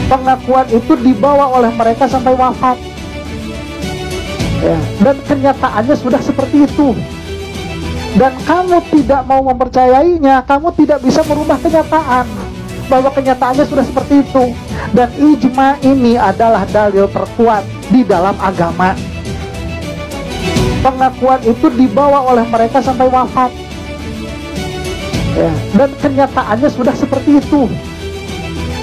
Pengakuan itu dibawa oleh mereka sampai wafat, ya. Dan kenyataannya sudah seperti itu. Dan kamu tidak mau mempercayainya, kamu tidak bisa merubah kenyataan bahwa kenyataannya sudah seperti itu. Dan ijma ini adalah dalil terkuat di dalam agama. Pengakuan itu dibawa oleh mereka sampai wafat, ya. Dan kenyataannya sudah seperti itu.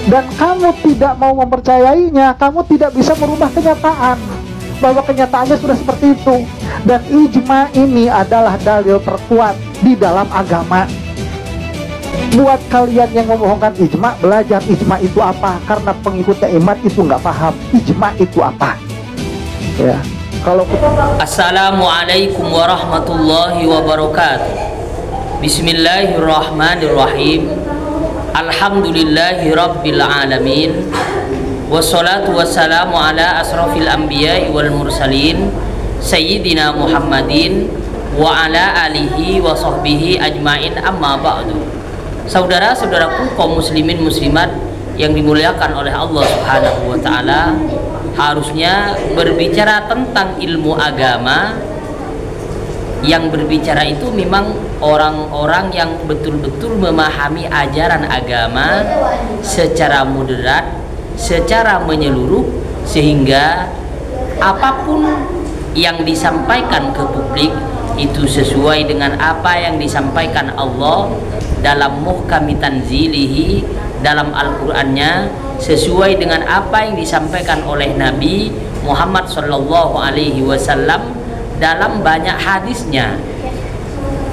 Dan kamu tidak mau mempercayainya, kamu tidak bisa merubah kenyataan bahwa kenyataannya sudah seperti itu. Dan ijma ini adalah dalil terkuat di dalam agama. Buat kalian yang membohongkan ijma, belajar ijma itu apa. Karena pengikutnya Imam itu nggak paham ijma itu apa, ya. Kalau Assalamualaikum warahmatullahi wabarakatuh. Bismillahirrahmanirrahim. Alhamdulillahi rabbil alamin. Wassalatu wassalamu ala asrafil anbiya'i wal mursalin Sayyidina Muhammadin wa ala alihi wa sahbihi ajmain, amma ba'du. Saudara-saudaraku kaum muslimin muslimat yang dimuliakan oleh Allah Subhanahu wa ta'ala, harusnya berbicara tentang ilmu agama, yang berbicara itu memang orang-orang yang betul-betul memahami ajaran agama secara moderat, secara menyeluruh, sehingga apapun yang disampaikan ke publik itu sesuai dengan apa yang disampaikan Allah dalam muhkami tanzilihi, dalam Al-Qur'annya, sesuai dengan apa yang disampaikan oleh Nabi Muhammad SAW dalam banyak hadisnya.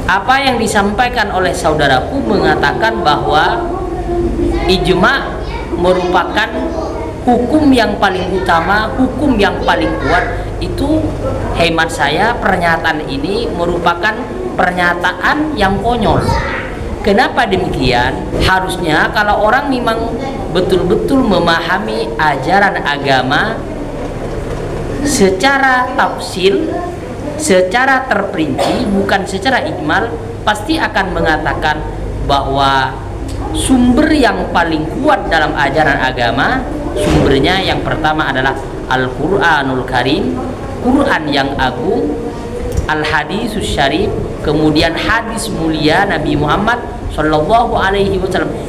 Apa yang disampaikan oleh saudaraku mengatakan bahwa ijma merupakan hukum yang paling utama, hukum yang paling kuat. Itu hemat saya, pernyataan ini merupakan pernyataan yang konyol. Kenapa demikian? Harusnya kalau orang memang betul-betul memahami ajaran agama secara tafsil, secara terperinci, bukan secara ijmal, pasti akan mengatakan bahwa sumber yang paling kuat dalam ajaran agama, sumbernya yang pertama adalah Al-Quranul Karim, Quran yang agung, Al-Hadisus Syarif, kemudian hadis mulia Nabi Muhammad SAW.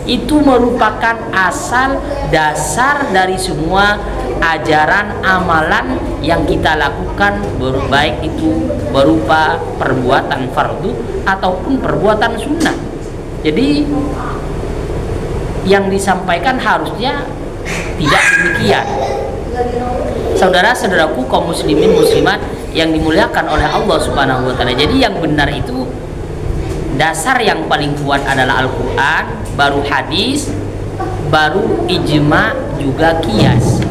Itu merupakan asal dasar dari semua ajaran amalan yang kita lakukan, baik itu berupa perbuatan fardu ataupun perbuatan sunnah. Jadi yang disampaikan harusnya tidak demikian. Saudara-saudaraku kaum muslimin muslimat yang dimuliakan oleh Allah Subhanahu wa ta'ala, jadi yang benar itu dasar yang paling kuat adalah Al-Quran, baru hadis, baru ijma, juga qiyas.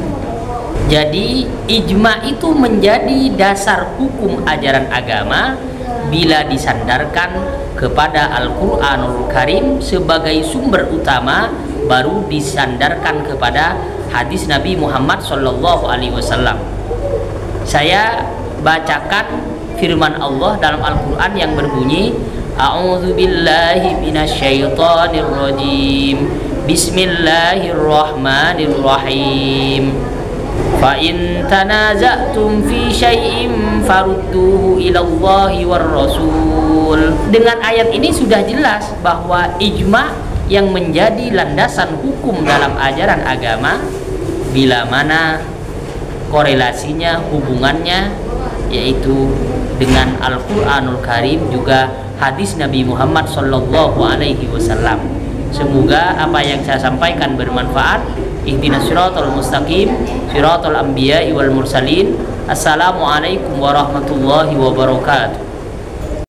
Jadi ijma itu menjadi dasar hukum ajaran agama bila disandarkan kepada Al-Quranul Karim sebagai sumber utama, baru disandarkan kepada hadis Nabi Muhammad SAW. Saya bacakan firman Allah dalam Al-Quran yang berbunyi, A'udzu billahi minasyaitonir rajim. Bismillahirrahmanirrahim. Fa in tanaza'tum fi syai'in farudduhu ila Allahi war Rasul. Dengan ayat ini sudah jelas bahwa ijma yang menjadi landasan hukum dalam ajaran agama, bila mana korelasinya, hubungannya yaitu dengan Al-Quranul Karim, juga hadis Nabi Muhammad SAW. Semoga apa yang saya sampaikan bermanfaat. Ihdinas siratal mustaqim, siratal anbiya'i wal mursalin. Assalamualaikum warahmatullahi wabarakatuh.